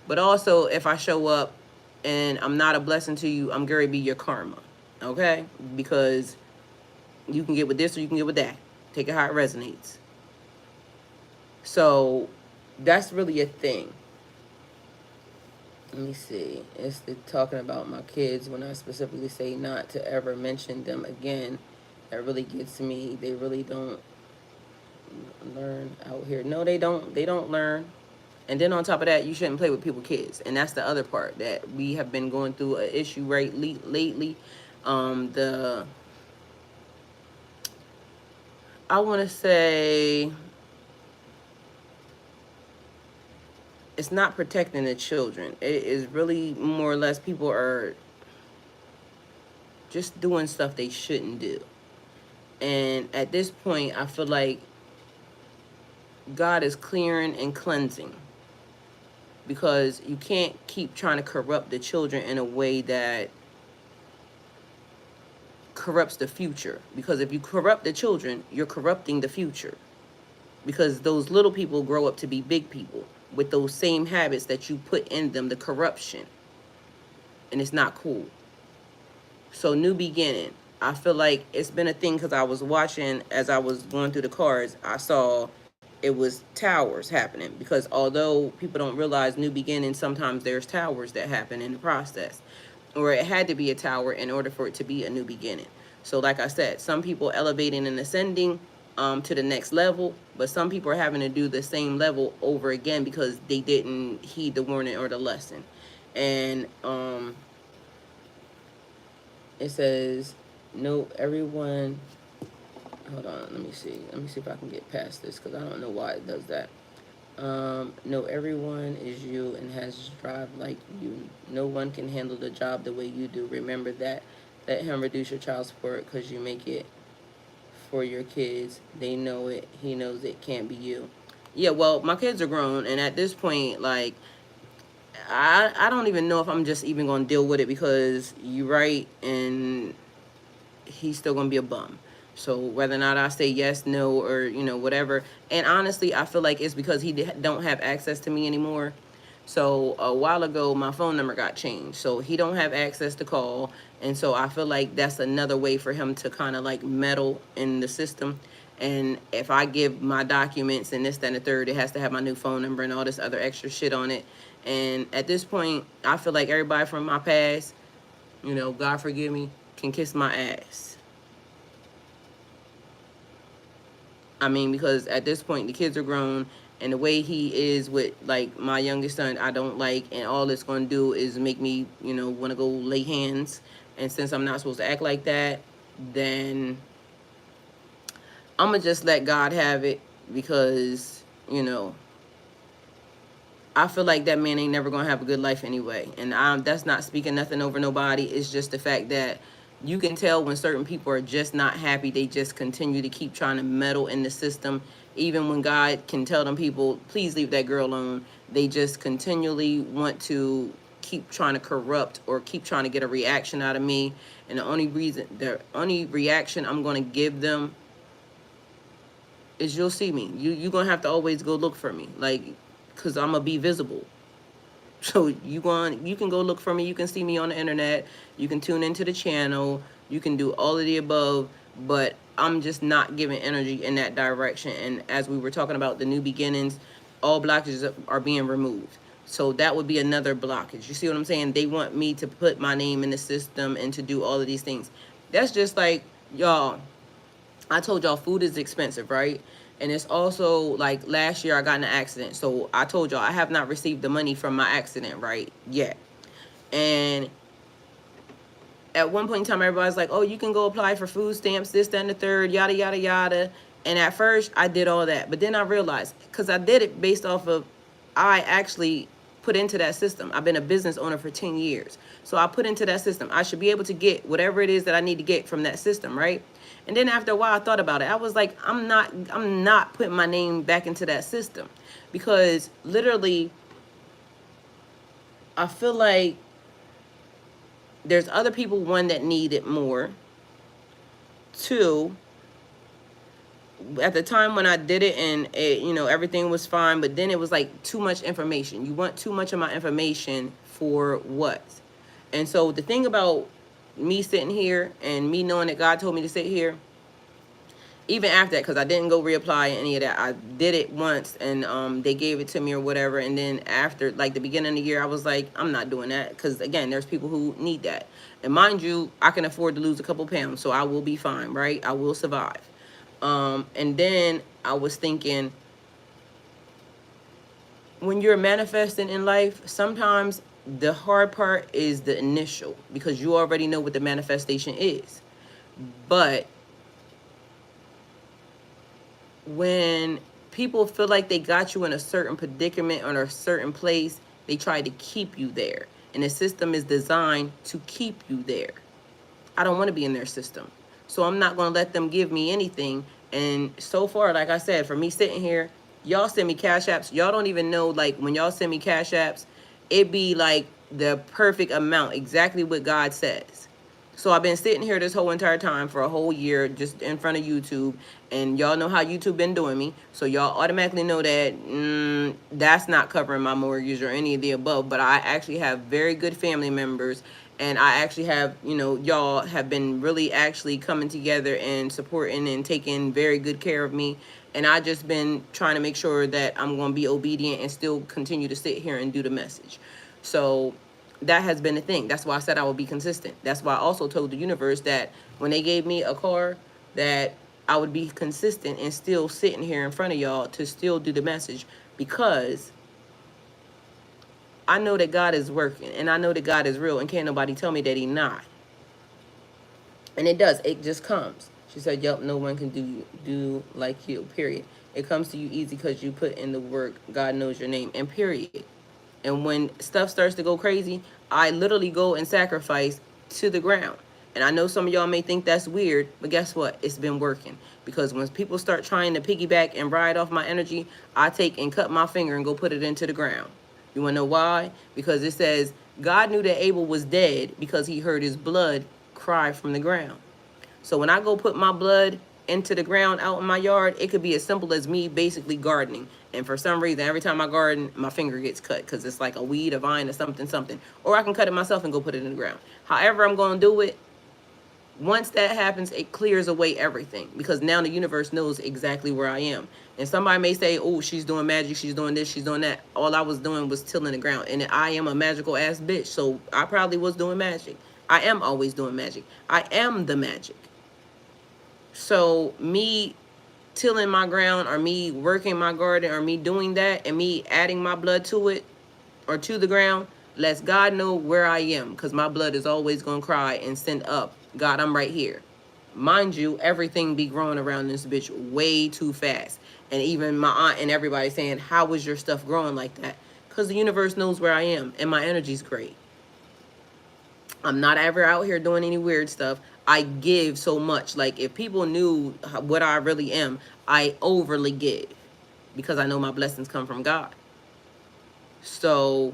But also, if I show up and I'm not a blessing to you, I'm going to be your karma. Okay? Because you can get with this or you can get with that. Take it how it resonates. So that's really a thing. Let me see. It's talking about my kids when I specifically say not to ever mention them again. That really gets me. They really don't learn out here. No, they don't. They don't learn. And then on top of that, you shouldn't play with people's kids. And that's the other part that we have been going through an issue right lately. I want to say, it's not protecting the children. It is really more or less people are just doing stuff they shouldn't do. And at this point, I feel like God is clearing and cleansing, because you can't keep trying to corrupt the children in a way that corrupts the future. Because if you corrupt the children, you're corrupting the future. Because those little people grow up to be big people with those same habits that you put in them, the corruption. And it's not cool. So new beginning. I feel like it's been a thing, because I was watching, as I was going through the cards, I saw it was towers happening, because although people don't realize new beginnings, sometimes there's towers that happen in the process, or it had to be a tower in order for it to be a new beginning. So like I said, some people elevating and ascending to the next level, but some people are having to do the same level over again because they didn't heed the warning or the lesson. And it says, no, everyone, hold on, let me see if I can get past this, because I don't know why it does that. No, everyone is you and has drive like you. No one can handle the job the way you do. Remember that. Let him reduce your child support because you make it for your kids. They know it. He knows it can't be you. Yeah, well, my kids are grown, and at this point, like, I don't even know if I'm just even going to deal with it, because you're right, and he's still going to be a bum. So whether or not I say yes, no, or, you know, whatever. And honestly, I feel like it's because he don't have access to me anymore. So a while ago, my phone number got changed. So he don't have access to call. And so I feel like that's another way for him to kind of like meddle in the system. And if I give my documents and this, that, and the third, it has to have my new phone number and all this other extra shit on it. And at this point, I feel like everybody from my past, you know, God forgive me, can kiss my ass. I mean, because at this point, the kids are grown, and the way he is with, like, my youngest son, I don't like, and all it's going to do is make me, you know, want to go lay hands. And since I'm not supposed to act like that, then I'm going to just let God have it, because, you know, I feel like that man ain't never going to have a good life anyway. And that's not speaking nothing over nobody. It's just the fact that you can tell when certain people are just not happy. They just continue to keep trying to meddle in the system. Even when God can tell them people, please leave that girl alone, they just continually want to keep trying to corrupt or keep trying to get a reaction out of me. And the only reaction I'm going to give them is, you'll see me. You're going to have to always go look for me. Like, because I'm going to be visible. So you can go look for me. You can see me on the internet. You can tune into the channel. You can do all of the above. But I'm just not giving energy in that direction. And as we were talking about the new beginnings, all blockages are being removed. So that would be another blockage. You see what I'm saying? They want me to put my name in the system and to do all of these things. That's just like, y'all, I told y'all food is expensive, right? And it's also like last year I got in an accident. So I told y'all I have not received the money from my accident, right, yet. And at one point in time, everybody's like, oh, you can go apply for food stamps, this, that, and the third, yada, yada, yada. And at first I did all that. But then I realized, because I did it based off of, I actually put into that system. I've been a business owner for 10 years. So I put into that system. I should be able to get whatever it is that I need to get from that system, right? And then after a while, I thought about it. I was like, I'm not putting my name back into that system, because literally, I feel like there's other people, one, that need it more. Two, at the time when I did it, and it, you know, everything was fine, but then it was like too much information. You want too much of my information for what? And so the thing about me sitting here and me knowing that God told me to sit here, even after that, because I didn't go reapply any of that, I did it once, and they gave it to me or whatever. And then after, like, the beginning of the year, I was like, I'm not doing that, because again, there's people who need that. And mind you, I can afford to lose a couple pounds, so I will be fine, right? I will survive. And then I was thinking, when you're manifesting in life, sometimes the hard part is the initial, because you already know what the manifestation is. But when people feel like they got you in a certain predicament or a certain place, they try to keep you there. And the system is designed to keep you there. I don't want to be in their system. So I'm not going to let them give me anything. And so far, like I said, for me sitting here, y'all send me cash apps. Y'all don't even know, like, when y'all send me cash apps, it be like the perfect amount, exactly what God says. So I've been sitting here this whole entire time for a whole year just in front of YouTube, and y'all know how YouTube been doing me. So y'all automatically know that that's not covering my mortgage or any of the above. But I actually have very good family members, and I actually have, you know, y'all have been really actually coming together and supporting and taking very good care of me. And I just been trying to make sure that I'm going to be obedient and still continue to sit here and do the message. So that has been the thing. That's why I said I would be consistent. That's why I also told the universe that when they gave me a car, that I would be consistent and still sitting here in front of y'all to still do the message, because I know that God is working and I know that God is real, and can't nobody tell me that He's not. And it does. It just comes. She said, "Yup, no one can do like you. Period. It comes to you easy because you put in the work. God knows your name. And period." And when stuff starts to go crazy, I literally go and sacrifice to the ground. And I know some of y'all may think that's weird, but guess what? It's been working. Because when people start trying to piggyback and ride off my energy, I take and cut my finger and go put it into the ground. You want to know why? Because it says God knew that Abel was dead because he heard his blood cry from the ground. So when I go put my blood into the ground out in my yard, it could be as simple as me basically gardening. And for some reason, every time I garden, my finger gets cut because it's like a weed, a vine, or something. Or I can cut it myself and go put it in the ground. However I'm going to do it, once that happens, it clears away everything, because now the universe knows exactly where I am. And somebody may say, "Oh, she's doing magic, she's doing this, she's doing that." All I was doing was tilling the ground, and I am a magical ass bitch, so I probably was doing magic. I am always doing magic. I am the magic. So me tilling my ground, or me working my garden, or me doing that, and me adding my blood to it or to the ground, lets God know where I am, because my blood is always going to cry and send up, "God, I'm right here." Mind you, everything be growing around this bitch way too fast. And even my aunt and everybody saying, "How is your stuff growing like that?" Because the universe knows where I am and my energy's great. I'm not ever out here doing any weird stuff. I give so much. Like, if people knew what I really am, I overly give, because I know my blessings come from God. So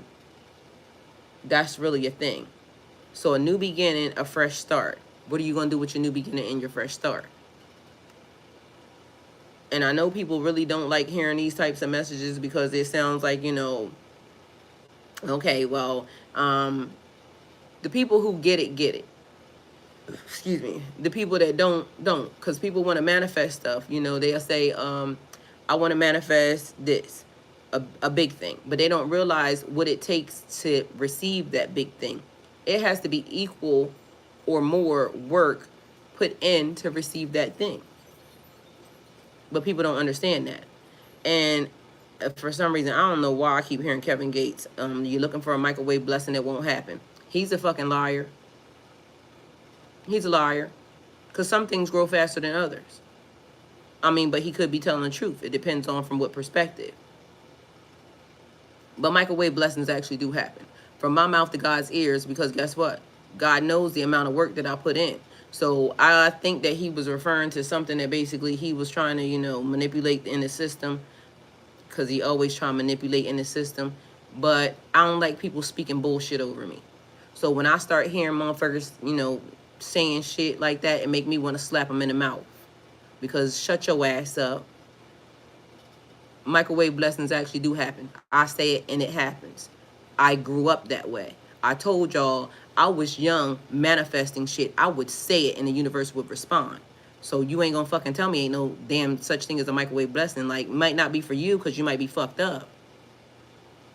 that's really a thing. So a new beginning, a fresh start. What are you going to do with your new beginning and your fresh start? And I know people really don't like hearing these types of messages, because it sounds like, okay, well, the people who get it, get it. Excuse me. The people that don't. Because people want to manifest stuff. They'll say, "I want to manifest this, a big thing." But they don't realize what it takes to receive that big thing. It has to be equal or more work put in to receive that thing. But people don't understand that. And for some reason, I don't know why I keep hearing Kevin Gates. You're looking for a microwave blessing that won't happen. He's a fucking liar. He's a liar. Because some things grow faster than others. But he could be telling the truth. It depends on from what perspective. But microwave blessings actually do happen. From my mouth to God's ears, because guess what? God knows the amount of work that I put in. So I think that he was referring to something that basically he was trying to, manipulate in the system, because he always try to manipulate in the system. But I don't like people speaking bullshit over me. So when I start hearing motherfuckers, saying shit like that, it make me want to slap them in the mouth. Because shut your ass up. Microwave blessings actually do happen. I say it and it happens. I grew up that way. I told y'all I was young manifesting shit. I would say it and the universe would respond. So you ain't gonna fucking tell me ain't no damn such thing as a microwave blessing. Like, might not be for you because you might be fucked up.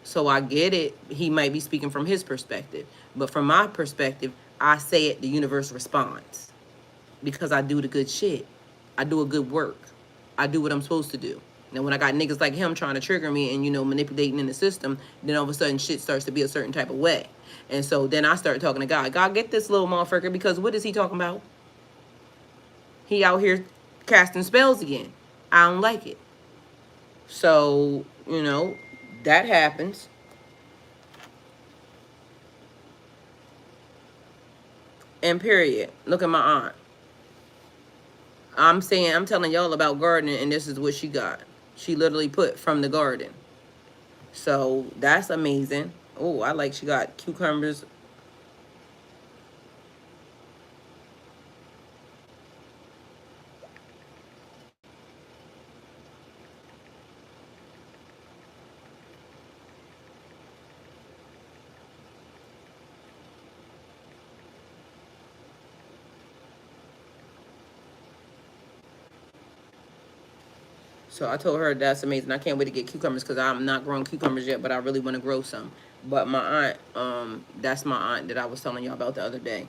So I get it. He might be speaking from his perspective. But from my perspective, I say it, the universe responds. Because I do the good shit. I do a good work. I do what I'm supposed to do. Now, when I got niggas like him trying to trigger me and, manipulating in the system, then all of a sudden shit starts to be a certain type of way. And so then I start talking to God. God, get this little motherfucker, because what is he talking about? He out here casting spells again. I don't like it. So, that happens. And period. Look at my aunt. I'm telling y'all about gardening, and this is what she got. She literally put from the garden. So that's amazing. Oh, she got cucumbers. So I told her that's amazing. I can't wait to get cucumbers because I'm not growing cucumbers yet, but I really want to grow some. But my aunt, that's my aunt that I was telling y'all about the other day.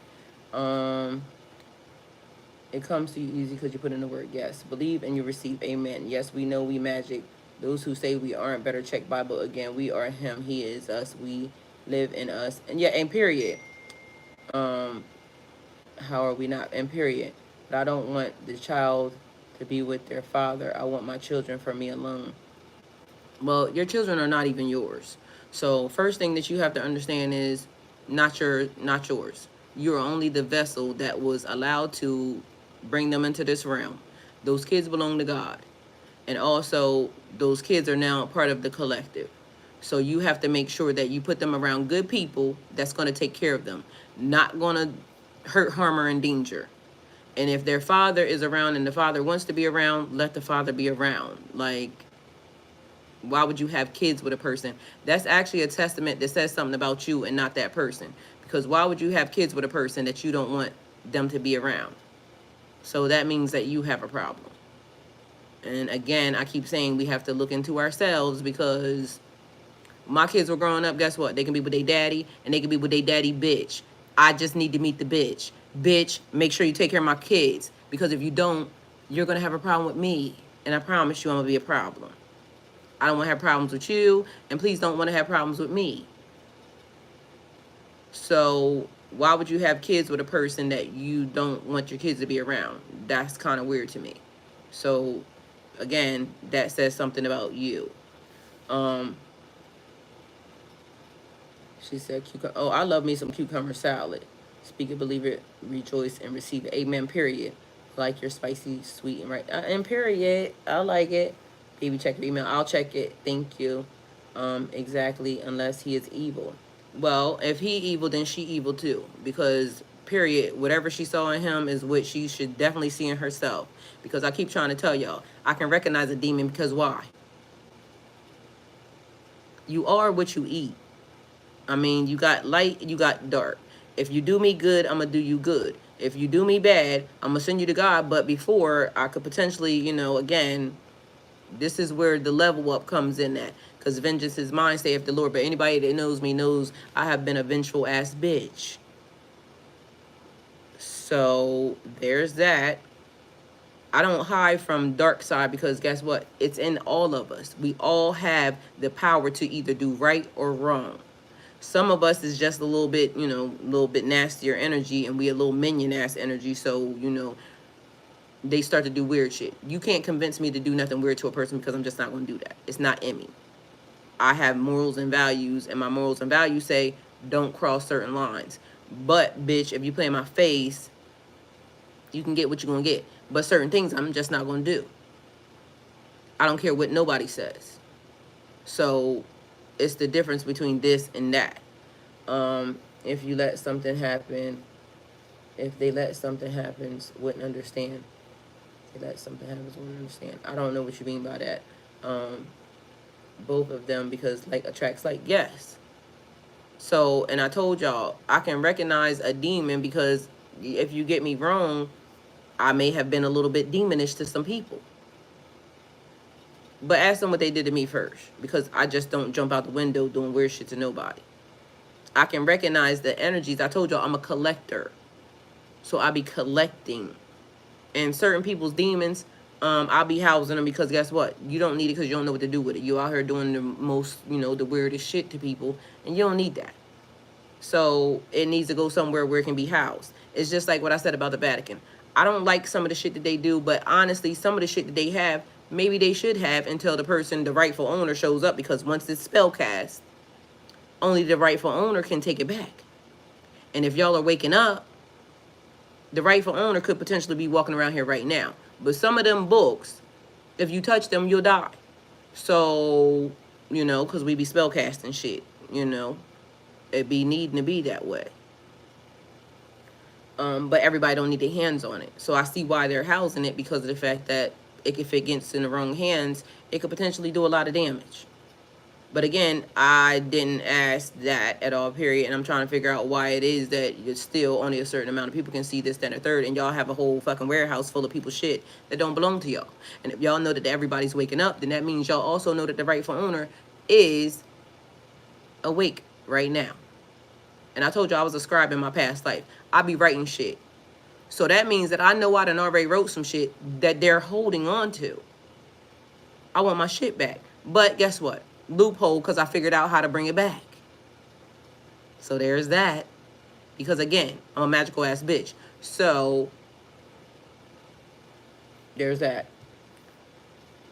It comes to you easy because you put in the word yes. Believe and you receive. Amen. Yes, we know we magic. Those who say we aren't better check Bible again. We are him. He is us. We live in us. And yeah, and period. Um, how are we not? And period. But I don't want the child to be with their father. I want my children for me alone. Well, your children are not even yours. So first thing that you have to understand is not yours. You're only the vessel that was allowed to bring them into this realm. Those kids belong to God. And also those kids are now part of the collective. So you have to make sure that you put them around good people that's going to take care of them, not going to hurt, harm, or endanger. And if their father is around and the father wants to be around, let the father be around. Like, why would you have kids with a person? That's actually a testament that says something about you and not that person. Because why would you have kids with a person that you don't want them to be around? So that means that you have a problem. And again, I keep saying we have to look into ourselves, because my kids were growing up, guess what? They can be with their daddy and they can be with their daddy bitch. I just need to meet the bitch. Bitch, make sure you take care of my kids, because if you don't, you're going to have a problem with me. And I promise you I'm going to be a problem. I don't want to have problems with you, and please don't want to have problems with me. So why would you have kids with a person that you don't want your kids to be around? That's kind of weird to me. So again, that says something about you. She said, oh, I love me some cucumber salad. Speak it, believe it, rejoice, and receive it. Amen, period. Like your spicy, sweet, and right. And period. I like it. Baby, check your email. I'll check it. Thank you. Exactly, unless he is evil. Well, if he evil, then she evil too. Because, period, whatever she saw in him is what she should definitely see in herself. Because I keep trying to tell y'all, I can recognize a demon because why? You are what you eat. I mean, you got light, you got dark. If you do me good, I'm going to do you good. If you do me bad, I'm going to send you to God. But before, I could potentially, you know, again, this is where the level up comes in at. Because vengeance is mine, saith the Lord. But anybody that knows me knows I have been a vengeful ass bitch. So there's that. I don't hide from dark side, because guess what? It's in all of us. We all have the power to either do right or wrong. Some of us is just a little bit, you know, a little bit nastier energy, and we a little minion ass energy. So, you know, they start to do weird shit. You can't convince me to do nothing weird to a person, because I'm just not going to do that. It's not in me. I have morals and values, and my morals and values say don't cross certain lines. But, bitch, if you play in my face, you can get what you're going to get. But certain things I'm just not going to do. I don't care what nobody says. So it's the difference between this and that. If you let something happen, if they let something happen, wouldn't understand. They let something happen, wouldn't understand. I don't know what you mean by that. Both of them, because like attracts like, yes. So, and I told y'all, I can recognize a demon, because if you get me wrong, I may have been a little bit demonish to some people. But ask them what they did to me first, because I just don't jump out the window doing weird shit to nobody. I can recognize the energies. I told y'all I'm a collector. So I be collecting. And certain people's demons, I'll be housing them, because guess what? You don't need it because you don't know what to do with it. You out here doing the most, you know, the weirdest shit to people, and you don't need that. So it needs to go somewhere where it can be housed. It's just like what I said about the Vatican. I don't like some of the shit that they do, but honestly, some of the shit that they have, maybe they should have until the person, the rightful owner, shows up, because once it's spell cast, only the rightful owner can take it back. And if y'all are waking up, the rightful owner could potentially be walking around here right now. But some of them books, if you touch them, you'll die. So, you know, because we be spell casting shit, you know. It be needing to be that way. But everybody don't need their hands on it. So I see why they're housing it, because of the fact that if it gets in the wrong hands, it could potentially do a lot of damage. But again, I didn't ask that at all, period. And I'm trying to figure out why it is that it's still only a certain amount of people can see this, that, and a third. And y'all have a whole fucking warehouse full of people's shit that don't belong to y'all. And if y'all know that everybody's waking up, then that means y'all also know that the rightful owner is awake right now. And I told you I was a scribe in my past life. I be writing shit. So that means that I know I done already wrote some shit that they're holding on to. I want my shit back. But guess what? Loophole, because I figured out how to bring it back. So there's that. Because again, I'm a magical ass bitch. So there's that.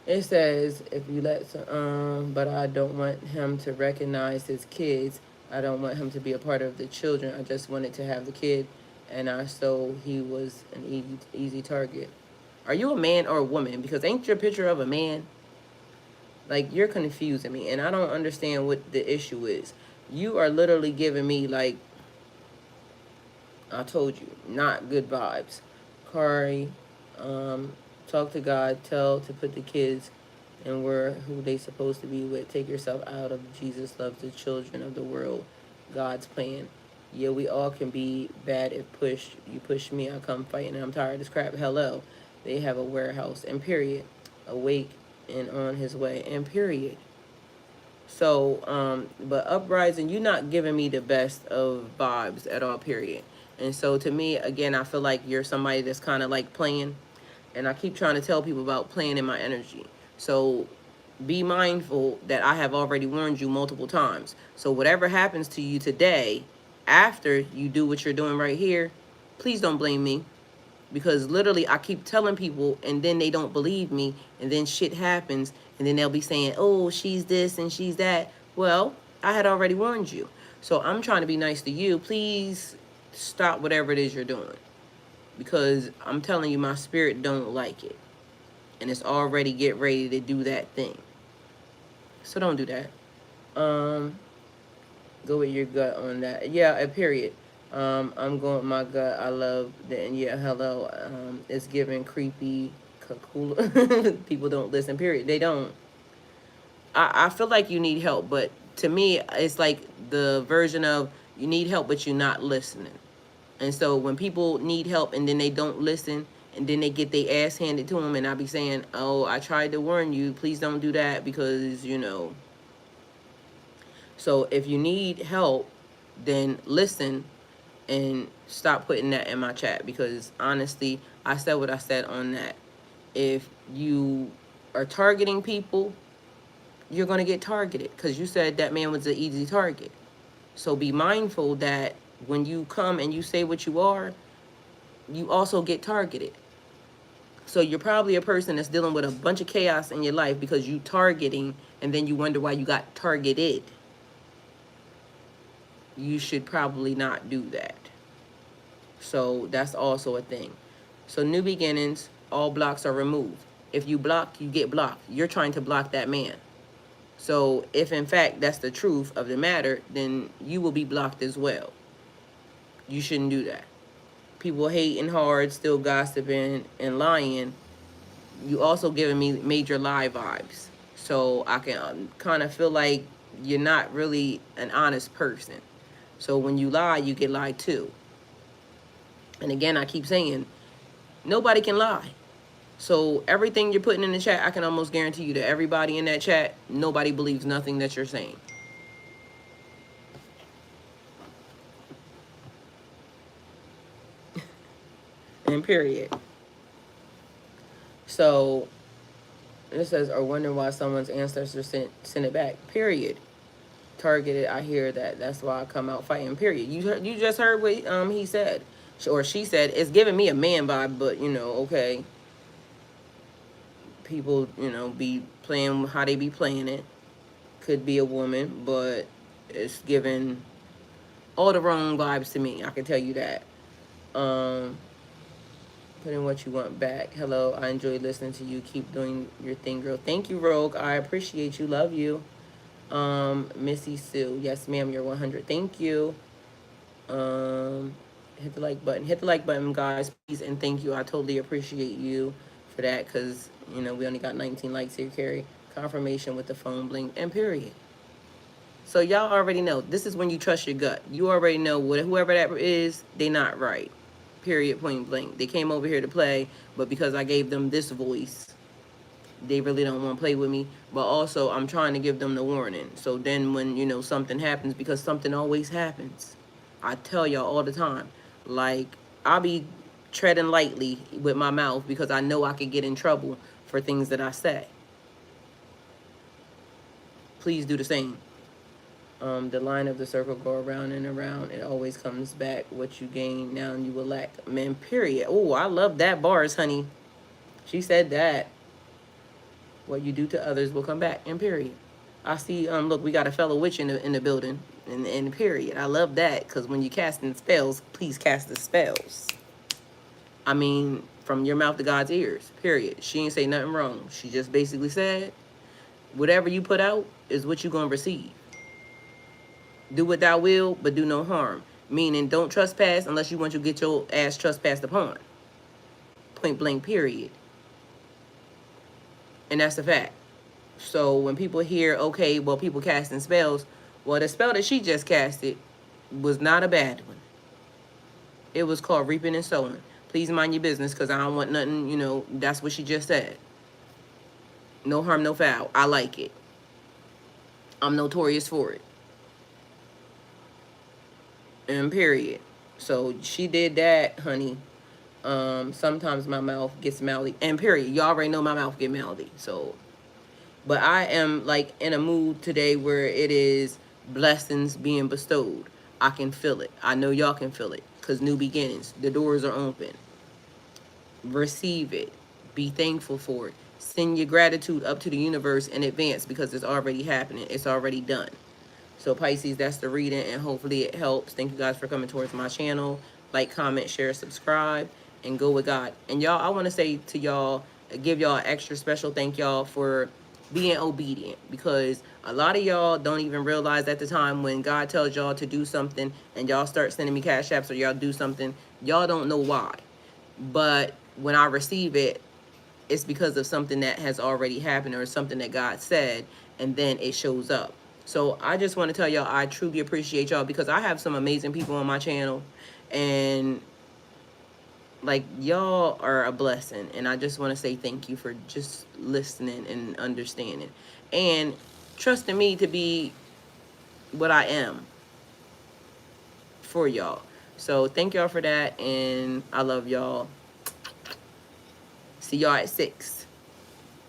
It says, if you let some, but I don't want him to recognize his kids. I don't want him to be a part of the children. I just wanted to have the kid, and I so he was an easy target. Are you a man or a woman? Because ain't your picture of a man? Like, you're confusing me, and I don't understand what the issue is. You are literally giving me, like, I told you, not good vibes. Kari, talk to God, tell to put the kids and where who they supposed to be with. Take yourself out of Jesus loves the children of the world. God's plan. Yeah, we all can be bad if pushed. You push me, I come fighting, and I'm tired of this crap. Hello. They have a warehouse, and period. Awake and on his way, and period. So, but uprising, you're not giving me the best of vibes at all, period. And so to me, again, I feel like you're somebody that's kind of like playing. And I keep trying to tell people about playing in my energy. So be mindful that I have already warned you multiple times. So whatever happens to you today, after you do what you're doing right here, please don't blame me. Because literally I keep telling people and then they don't believe me, and then shit happens, and then they'll be saying, oh, she's this and she's that. Well, I had already warned you. So I'm trying to be nice to you. Please stop whatever it is you're doing. Because I'm telling you, my spirit don't like it. And it's already get ready to do that thing. So don't do that. Go with your gut on that. Yeah, a period. I'm going with my gut. I love that. And yeah, hello. It's giving creepy. People don't listen, period. They don't. I feel like you need help, but to me, it's like the version of you need help, but you're not listening. And so when people need help and then they don't listen, and then they get their ass handed to them, and I be saying, oh, I tried to warn you, please don't do that, because, you know. So if you need help, then listen and stop putting that in my chat, because honestly, I said what I said on that. If you are targeting people, you're going to get targeted, because you said that man was an easy target. So be mindful that when you come and you say what you are, you also get targeted. So you're probably a person that's dealing with a bunch of chaos in your life because you targeting, and then you wonder why you got targeted. You should probably not do that. So that's also a thing. So new beginnings, all blocks are removed. If you block, you get blocked. You're trying to block that man. So if in fact that's the truth of the matter, then you will be blocked as well. You shouldn't do that. People hating hard, still gossiping and lying. You also giving me major lie vibes. So I can kind of feel like you're not really an honest person. So when you lie, you get lied to. And again, I keep saying, nobody can lie. So everything you're putting in the chat, I can almost guarantee you that everybody in that chat, nobody believes nothing that you're saying. And period. So it says, or wondering why someone's ancestors sent it back. Period. Targeted, I hear that. That's why I come out fighting. Period. You just heard what he said, or she said. It's giving me a man vibe, but you know, okay. People, you know, be playing how they be playing it. Could be a woman, but it's giving all the wrong vibes to me. I can tell you that. Put in what you want back. Hello, I enjoy listening to you. Keep doing your thing, girl. Thank you, Rogue. I appreciate you. Love you. Missy Sue. Yes, ma'am, you're 100. Thank you. Hit the like button. Hit the like button, guys, please, and thank you. I totally appreciate you for that, because, you know, we only got 19 likes here, Carrie. Confirmation with the phone blink, and period. So y'all already know. This is when you trust your gut. You already know what whoever that is, they not right. Period, point blank. They came over here to play, but because I gave them this voice, they really don't want to play with me. But also, I'm trying to give them the warning. So then when, something happens, because something always happens. I tell y'all all the time. Like, I'll be treading lightly with my mouth because I know I could get in trouble for things that I say. Please do the same. The line of the circle go around and around. It always comes back. What you gain now you will lack. Man, period. Oh, I love that bars, honey. She said that. What you do to others will come back. And period. I see. Look, we got a fellow witch in the building. And period. I love that because when you casting spells, please cast the spells. I mean, from your mouth to God's ears. Period. She ain't say nothing wrong. She just basically said, whatever you put out is what you gonna receive. Do what thou will, but do no harm. Meaning, don't trespass unless you want to get your ass trespassed upon. Point blank, period. And that's the fact. So when people hear, okay, well, people casting spells, well, the spell that she just casted was not a bad one. It was called reaping and sowing. Please mind your business because I don't want nothing, that's what she just said. No harm, no foul. I like it. I'm notorious for it. And period. So she did that, honey. Sometimes my mouth gets mouthy. And period. Y'all already know my mouth get mouthy. So, but I am like in a mood today where it is blessings being bestowed. I can feel it. I know y'all can feel it. Because new beginnings. The doors are open. Receive it. Be thankful for it. Send your gratitude up to the universe in advance because it's already happening. It's already done. So Pisces, that's the reading, and hopefully it helps. Thank you guys for coming towards my channel. Like, comment, share, subscribe, and go with God. And y'all, I want to say to y'all, give y'all an extra special thank y'all for being obedient, because a lot of y'all don't even realize at the time when God tells y'all to do something and y'all start sending me cash apps or y'all do something, y'all don't know why. But when I receive it, it's because of something that has already happened or something that God said, and then it shows up. So I just want to tell y'all I truly appreciate y'all because I have some amazing people on my channel, and like y'all are a blessing, and I just want to say thank you for just listening and understanding and trusting me to be what I am for y'all. So thank y'all for that, and I love y'all. See y'all at 6.